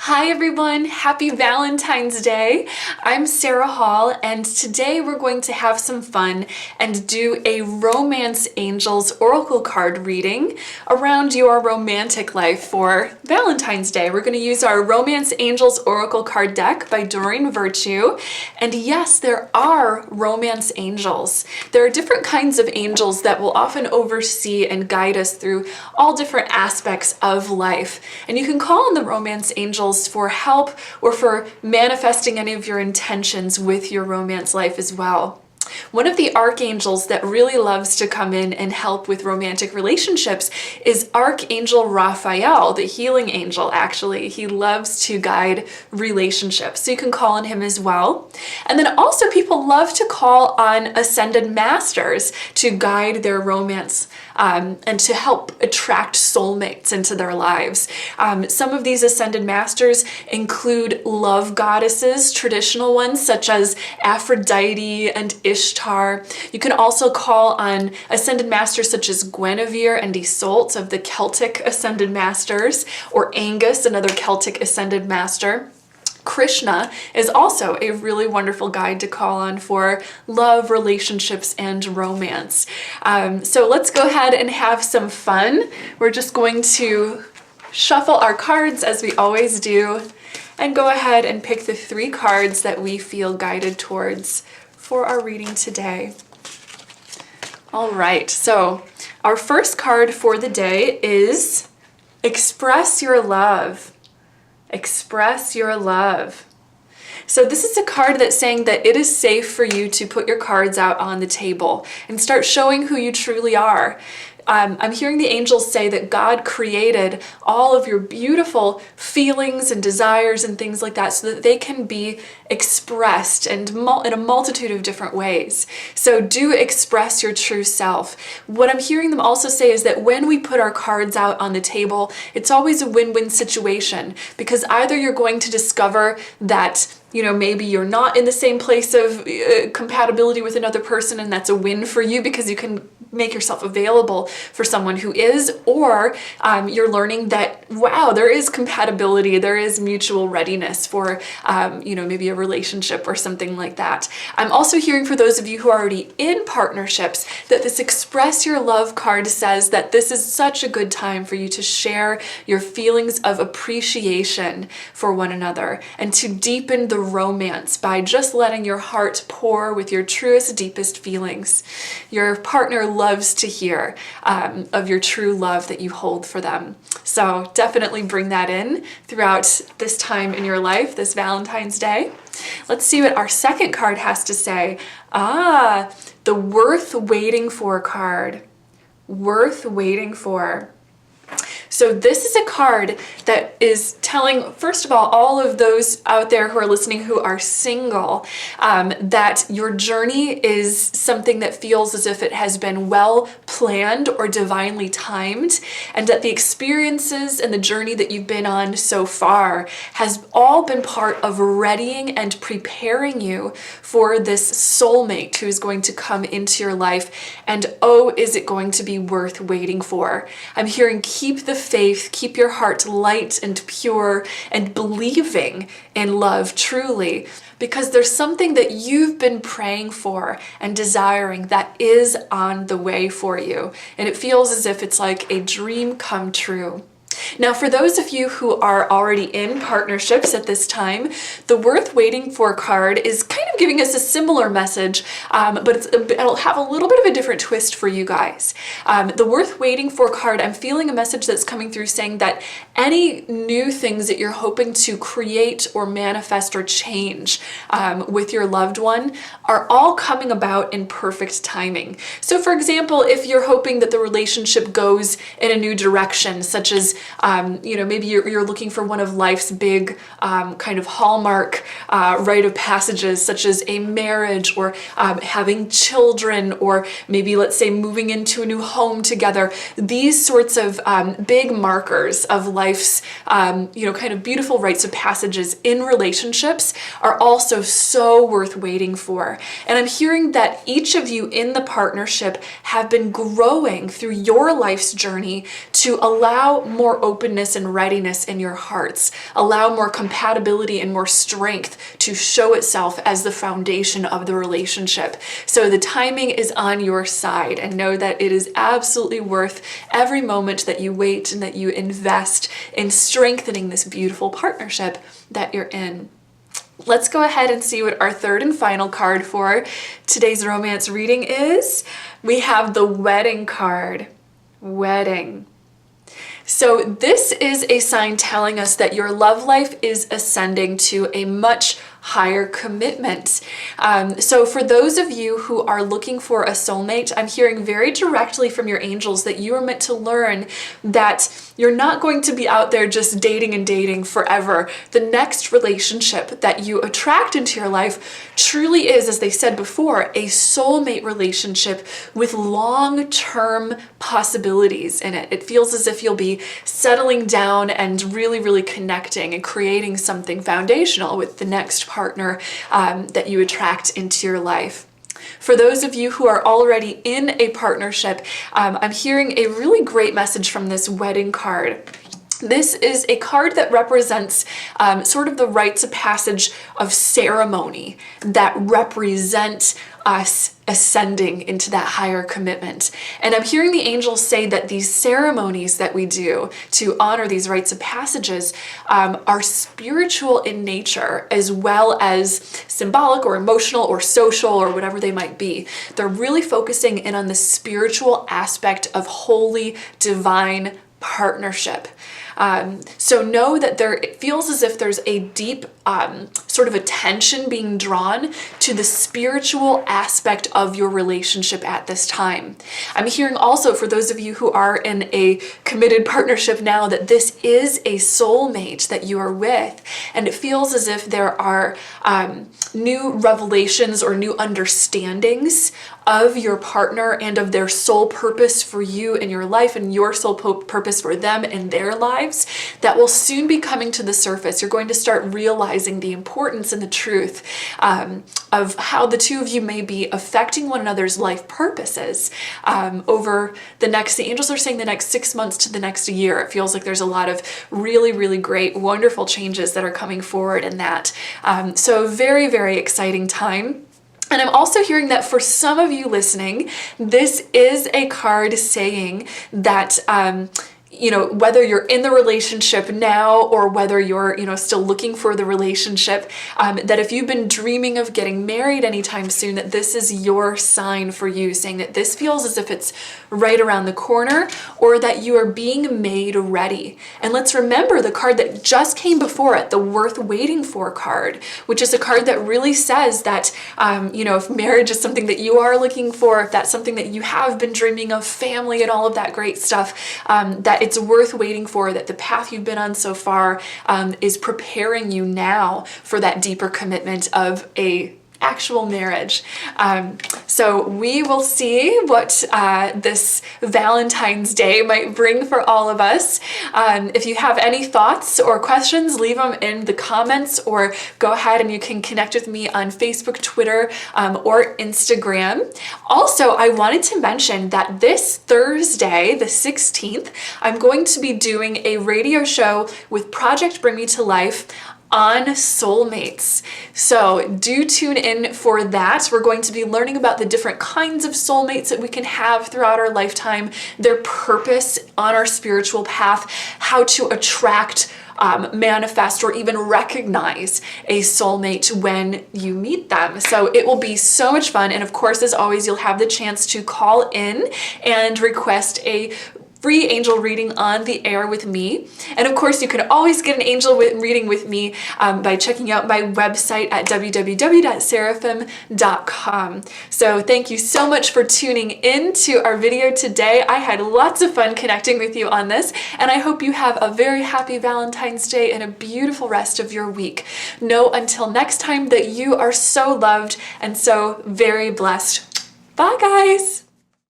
Hi everyone, happy Valentine's Day. I'm Sarah Hall and today we're going to have some fun and do a Romance Angels Oracle card reading around your romantic life for Valentine's Day. We're going to use our Romance Angels Oracle card deck by Doreen Virtue. And yes, there are romance angels. There are different kinds of angels that will often oversee and guide us through all different aspects of life. And you can call on the romance angels for help or for manifesting any of your intentions with your romance life as well. One of the archangels that really loves to come in and help with romantic relationships is Archangel Raphael, the healing angel, actually. He loves to guide relationships, so you can call on him as well. And then also people love to call on ascended masters to guide their romance and to help attract soulmates into their lives. Some of these ascended masters include love goddesses, traditional ones such as Aphrodite and Ishtar. You can also call on ascended masters such as Guinevere and Isolde of the Celtic ascended masters, or Angus, another Celtic ascended master. Krishna is also a really wonderful guide to call on for love, relationships, and romance. So let's go ahead and have some fun. We're just going to shuffle our cards as we always do and go ahead and pick the 3 cards that we feel guided towards for our reading today. All right, so our first card for the day is Express Your Love. Express your love. So this is a card that's saying that it is safe for you to put your cards out on the table and start showing who you truly are. I'm hearing the angels say that God created all of your beautiful feelings and desires and things like that so that they can be expressed and in a multitude of different ways. So do express your true self. What I'm hearing them also say is that when we put our cards out on the table, it's always a win-win situation, because either you're going to discover that maybe you're not in the same place of compatibility with another person, and that's a win for you because you can make yourself available for someone who is, or you're learning that, wow, there is compatibility, there is mutual readiness for, maybe a relationship or something like that. I'm also hearing for those of you who are already in partnerships that this Express Your Love card says that this is such a good time for you to share your feelings of appreciation for one another and to deepen the romance by just letting your heart pour with your truest, deepest feelings. Your partner loves to hear of your true love that you hold for them. So definitely bring that in throughout this time in your life, this Valentine's Day. Let's see what our second card has to say. The Worth Waiting For card. Worth Waiting For. So this is a card that is telling, first of all of those out there who are listening who are single, that your journey is something that feels as if it has been well planned or divinely timed, and that the experiences and the journey that you've been on so far has all been part of readying and preparing you for this soulmate who is going to come into your life. And oh, is it going to be worth waiting for? I'm hearing keep the faith, keep your heart light and pure and believing in love truly, because there's something that you've been praying for and desiring that is on the way for you. And it feels as if it's like a dream come true. Now, for those of you who are already in partnerships at this time, the Worth Waiting For card is kind of giving us a similar message, but it'll have a little bit of a different twist for you guys. The Worth Waiting For card, I'm feeling a message that's coming through saying that any new things that you're hoping to create or manifest or change with your loved one are all coming about in perfect timing. So for example, if you're hoping that the relationship goes in a new direction, such as maybe you're looking for one of life's big kind of hallmark rite of passages, such as a marriage or having children, or maybe let's say moving into a new home together. These sorts of big markers of life's kind of beautiful rites of passages in relationships are also so worth waiting for. And I'm hearing that each of you in the partnership have been growing through your life's journey to allow more more openness and readiness in your hearts. Allow more compatibility and more strength to show itself as the foundation of the relationship. So the timing is on your side, and know that it is absolutely worth every moment that you wait and that you invest in strengthening this beautiful partnership that you're in. Let's go ahead and see what our third and final card for today's romance reading is. We have the wedding card. Wedding. So this is a sign telling us that your love life is ascending to a much higher commitment. So for those of you who are looking for a soulmate, I'm hearing very directly from your angels that you are meant to learn that you're not going to be out there just dating and dating forever. The next relationship that you attract into your life truly is, as they said before, a soulmate relationship with long-term possibilities in it. It feels as if you'll be settling down and really, really connecting and creating something foundational with the next partner that you attract into your life. For those of you who are already in a partnership, I'm hearing a really great message from this wedding card. This is a card that represents sort of the rites of passage of ceremony that represent us ascending into that higher commitment. And I'm hearing the angels say that these ceremonies that we do to honor these rites of passages are spiritual in nature, as well as symbolic or emotional or social or whatever they might be. They're really focusing in on the spiritual aspect of holy, divine partnership. So know that it feels as if there's a deep sort of attention being drawn to the spiritual aspect of your relationship at this time. I'm hearing also, for those of you who are in a committed partnership now, that this is a soulmate that you are with, and it feels as if there are new revelations or new understandings of your partner and of their soul purpose for you in your life and your soul purpose for them in their lives that will soon be coming to the surface. You're going to start realizing the importance and the truth of how the two of you may be affecting one another's life purposes over the angels are saying the next 6 months to the next year. It feels like there's a lot of really, really great, wonderful changes that are coming forward in that. So very, very exciting time. And I'm also hearing that for some of you listening, this is a card saying that whether you're in the relationship now or whether you're, still looking for the relationship, that if you've been dreaming of getting married anytime soon, that this is your sign for you, saying that this feels as if it's right around the corner or that you are being made ready. And let's remember the card that just came before it, the worth waiting for card, which is a card that really says that, if marriage is something that you are looking for, if that's something that you have been dreaming of, family and all of that great stuff, that it's worth waiting for, that the path you've been on so far is preparing you now for that deeper commitment of a actual marriage. So we will see what this Valentine's Day might bring for all of us. If you have any thoughts or questions, leave them in the comments or go ahead and you can connect with me on Facebook, Twitter, or Instagram. Also, I wanted to mention that this Thursday, the 16th, I'm going to be doing a radio show with Project Bring Me to Life on soulmates. So do tune in for that. We're going to be learning about the different kinds of soulmates that we can have throughout our lifetime, their purpose on our spiritual path, how to attract, manifest, or even recognize a soulmate when you meet them. So it will be so much fun. And of course, as always, you'll have the chance to call in and request a free angel reading on the air with me. And of course, you can always get an angel reading with me by checking out my website at www.seraphim.com. So thank you so much for tuning in to our video today. I had lots of fun connecting with you on this, and I hope you have a very happy Valentine's Day and a beautiful rest of your week. Know until next time that you are so loved and so very blessed. Bye, guys.